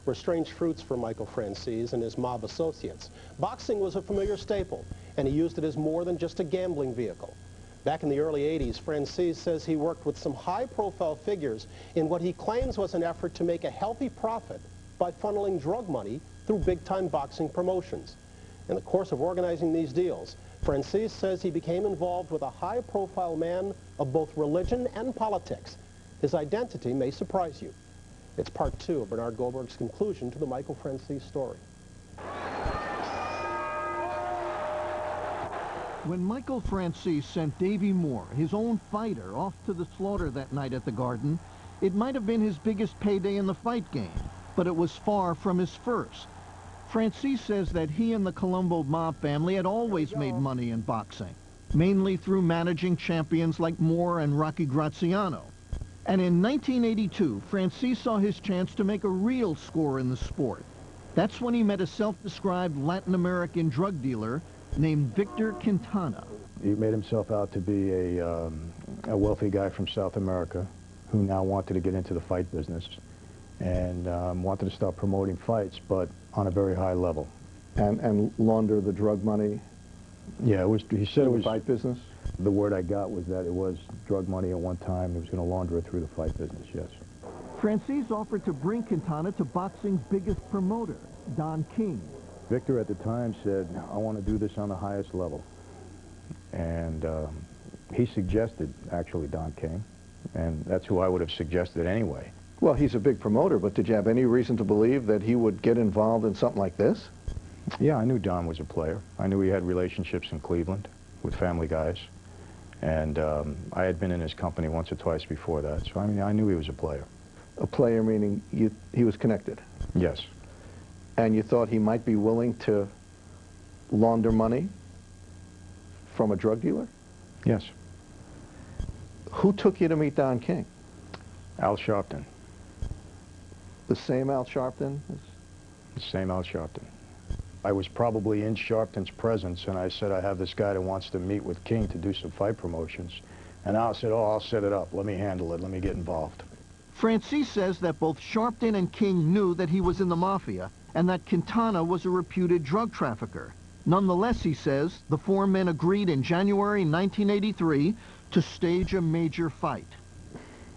were strange fruits for Michael Franzese and his mob associates. Boxing was a familiar staple, and he used it as more than just a gambling vehicle. Back in the early 80s, Franzese says he worked with some high-profile figures in what he claims was an effort to make a healthy profit by funneling drug money through big-time boxing promotions. In the course of organizing these deals, Franzese says he became involved with a high-profile man of both religion and politics. His identity may surprise you. It's part 2 of Bernard Goldberg's conclusion to the Michael Franzese story. When Michael Franzese sent Davy Moore, his own fighter, off to the slaughter that night at the Garden, it might have been his biggest payday in the fight game, but it was far from his first. Franzese says that he and the Colombo mob family had always made money in boxing, mainly through managing champions like Moore and Rocky Graziano. And in 1982, Franzese saw his chance to make a real score in the sport. That's when he met a self-described Latin American drug dealer named Victor Quintana. He made himself out to be a wealthy guy from South America who now wanted to get into the fight business and wanted to start promoting fights, but on a very high level. And launder the drug money? Yeah, he said it was fight business? The word I got was that it was drug money at one time. He was going to launder it through the fight business, yes. Franzese offered to bring Quintana to boxing's biggest promoter, Don King. Victor at the time said, I want to do this on the highest level. And he suggested, actually, Don King, and that's who I would have suggested anyway. Well, he's a big promoter, but did you have any reason to believe that he would get involved in something like this? Yeah, I knew Don was a player. I knew he had relationships in Cleveland with family guys. And I had been in his company once or twice before that, so I mean, I knew he was a player. A player meaning he was connected? Yes. And you thought he might be willing to launder money from a drug dealer? Yes. Who took you to meet Don King? Al Sharpton. The same Al Sharpton? The same Al Sharpton. I was probably in Sharpton's presence, and I said, I have this guy that wants to meet with King to do some fight promotions. And Al said, oh, I'll set it up. Let me handle it. Let me get involved. Franzese says that both Sharpton and King knew that he was in the Mafia and that Quintana was a reputed drug trafficker. Nonetheless, he says, the four men agreed in January 1983 to stage a major fight.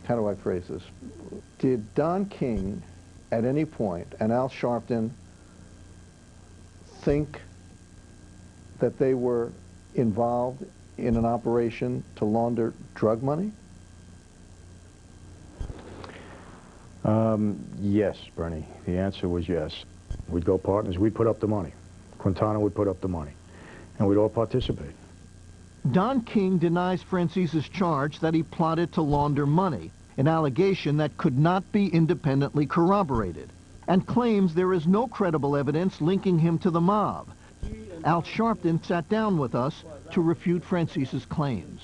How do I phrase this? Did Don King, at any point, and Al Sharpton, think that they were involved in an operation to launder drug money? Yes, Bernie. The answer was yes. We'd go partners. We'd put up the money. Quintana would put up the money. And we'd all participate. Don King denies Franzese's charge that he plotted to launder money, an allegation that could not be independently corroborated, and claims there is no credible evidence linking him to the mob. Al Sharpton sat down with us to refute Franzese's claims.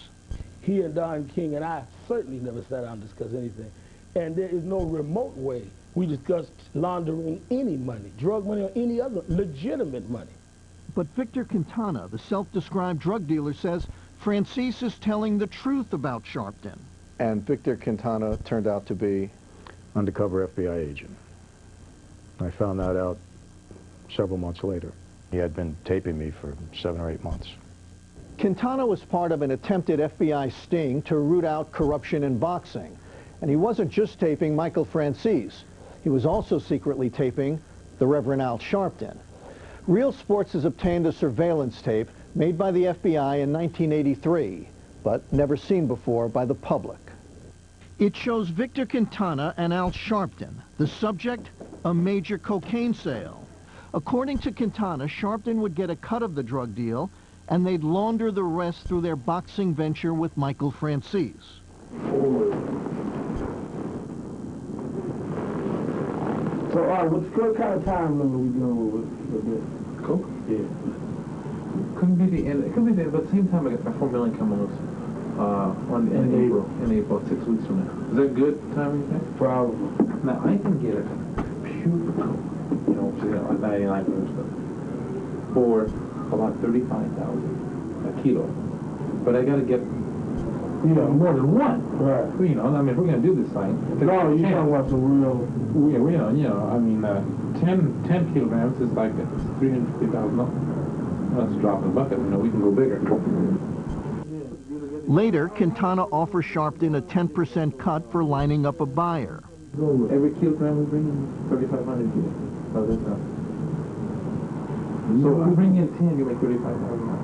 He and Don King and I certainly never sat down and discussed anything. And there is no remote way we discussed laundering any money, drug money or any other legitimate money. But Victor Quintana, the self-described drug dealer, says Franzese is telling the truth about Sharpton. And Victor Quintana turned out to be? Undercover FBI agent. I found that out several months later. He had been taping me for 7 or 8 months. Quintana was part of an attempted FBI sting to root out corruption in boxing. And he wasn't just taping Michael Franzese. He was also secretly taping the Reverend Al Sharpton. Real Sports has obtained a surveillance tape made by the FBI in 1983, but never seen before by the public. It shows Victor Quintana and Al Sharpton. The subject, a major cocaine sale. According to Quintana, Sharpton would get a cut of the drug deal, and they'd launder the rest through their boxing venture with Michael Franzese. So, what kind of time limit are we dealing with this? Coke? Yeah. Couldn't be the end. It could be the end, but at the same time, I got my 4 million coming in April, 6 weeks from now. Is that good timing, you think? Probably. Now, I can get a pure Coke, you know, like 99 stuff, for about $35,000 a kilo. But I got to get Yeah, more than one. Right. You know, I mean, if we're going to do this thing. No, you're talking about some real... I mean, 10 kilograms is like $350,000. That's a drop in the bucket. You know, we can go bigger. Later, Quintana offers Sharpton a 10% cut for lining up a buyer. Every kilogram we bring in 3,500 kilos. How's that sound? So if we bring in 10, you make $35,000.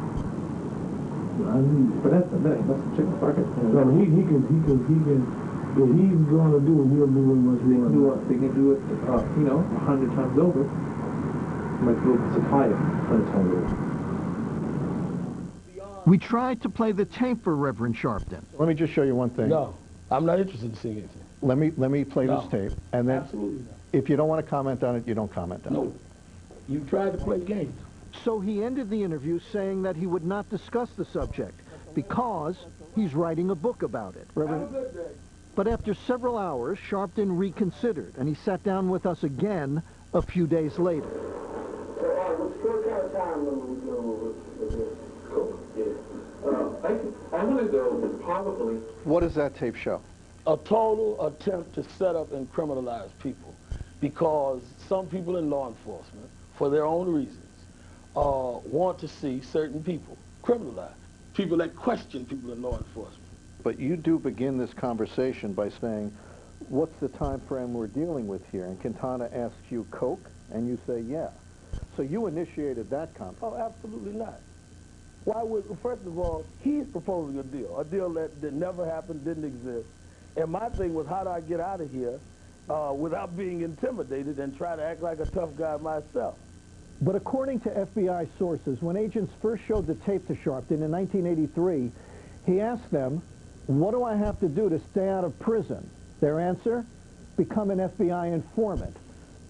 But that's a chicken pocket. No, he can, if he's going to do it, he'll do it much more. They can do it, 100 times over. Might do it higher, 100 times over. We tried to play the tape for Reverend Sharpton. Let me just show you one thing. No, I'm not interested in seeing it. Let me play this tape, and then Absolutely not. if you don't want to comment on it, you don't comment on it. No. You tried to play games. So he ended the interview saying that he would not discuss the subject because he's writing a book about it. Reverend. But after several hours, Sharpton reconsidered, and he sat down with us again a few days later. What kind of time limit we doing with this? Cool. Yeah. I'm going to go probably... What does that tape show? A total attempt to set up and criminalize people because some people in law enforcement, for their own reasons, want to see certain people criminalized. People that question people in law enforcement. But you do begin this conversation by saying, what's the time frame we're dealing with here? And Quintana asks you coke, and you say, yeah. So you initiated that conversation. Oh, absolutely not. Why would, first of all, he's proposing a deal that never happened, didn't exist. And my thing was, how do I get out of here without being intimidated and try to act like a tough guy myself? But according to FBI sources, when agents first showed the tape to Sharpton in 1983, he asked them, what do I have to do to stay out of prison? Their answer, become an FBI informant.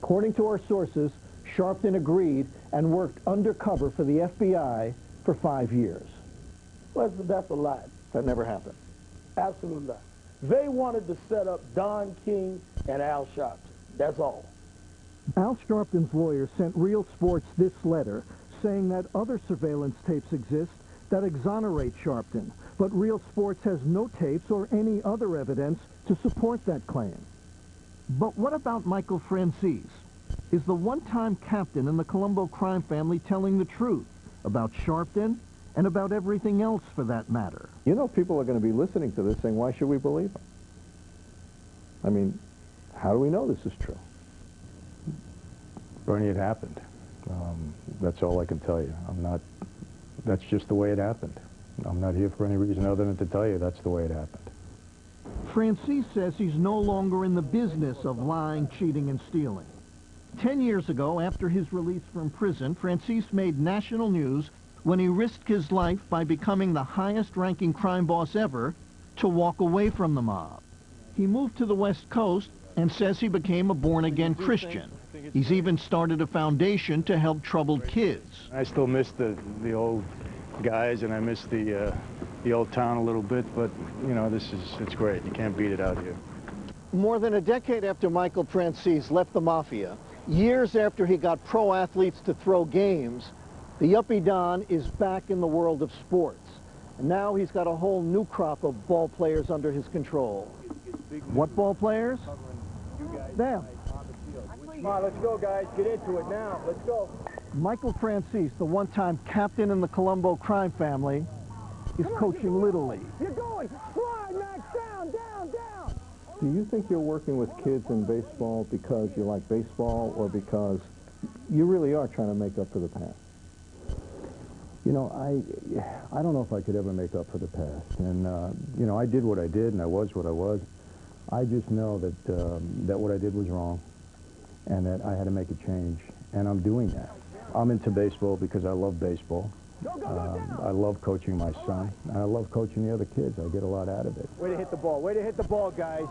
According to our sources, Sharpton agreed and worked undercover for the FBI for 5 years. Well, that's a lie. That never happened. Absolutely not. They wanted to set up Don King and Al Sharpton. That's all. Al Sharpton's lawyer sent Real Sports this letter saying that other surveillance tapes exist that exonerate Sharpton, but Real Sports has no tapes or any other evidence to support that claim. But what about Michael Franzese? Is the one-time captain in the Colombo crime family telling the truth about Sharpton and about everything else for that matter? You know, people are going to be listening to this saying, why should we believe him? I mean, how do we know this is true? Bernie, it happened. That's all I can tell you. That's just the way it happened. I'm not here for any reason other than to tell you that's the way it happened. Franzese says he's no longer in the business of lying, cheating, and stealing. 10 years ago, after his release from prison, Franzese made national news when he risked his life by becoming the highest-ranking crime boss ever to walk away from the mob. He moved to the West Coast and says he became a born-again Christian. He's even started a foundation to help troubled kids. I still miss the old guys, and I miss the old town a little bit, but, you know, it's great. You can't beat it out here. More than a decade after Michael Franzese left the Mafia, years after he got pro athletes to throw games, the Yuppie Don is back in the world of sports. And now he's got a whole new crop of ball players under his control. What ball players? Them. Come on, let's go, guys. Get into it now. Let's go. Michael Franzese, the one-time captain in the Colombo crime family, is coaching Little League. You're going. Slide, Max. Down, down, down. Do you think you're working with kids in baseball because you like baseball or because you really are trying to make up for the past? You know, I don't know if I could ever make up for the past. And, you know, I did what I did, and I was what I was. I just know that, that what I did was wrong, and that I had to make a change. And I'm doing that. I'm into baseball because I love baseball. I love coaching my son, and I love coaching the other kids. I get a lot out of it. Way to hit the ball. Way to hit the ball, guys.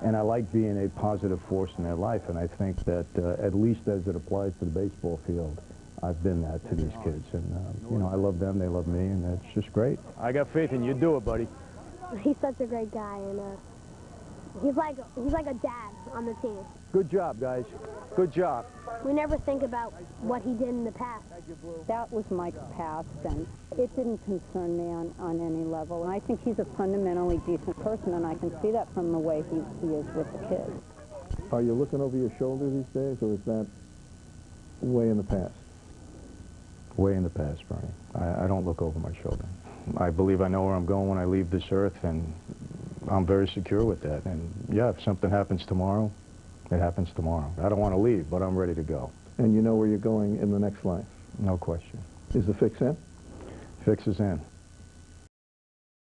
And I like being a positive force in their life, and I think that at least as it applies to the baseball field, I've been that to these kids. And, you know, I love them, they love me, and that's just great. I got faith in you. Do it, buddy. He's such a great guy, and He's like a dad on the team. Good job, guys. Good job. We never think about what he did in the past. That was Mike's past, and it didn't concern me on any level. And I think he's a fundamentally decent person, and I can see that from the way he is with the kids. Are you looking over your shoulder these days, or is that way in the past? Way in the past, Bernie. I don't look over my shoulder. I believe I know where I'm going when I leave this earth, and I'm very secure with that. And yeah, if something happens tomorrow, it happens tomorrow. I don't want to leave, but I'm ready to go. And you know where you're going in the next life? No question. Is the fix in? Fix is in.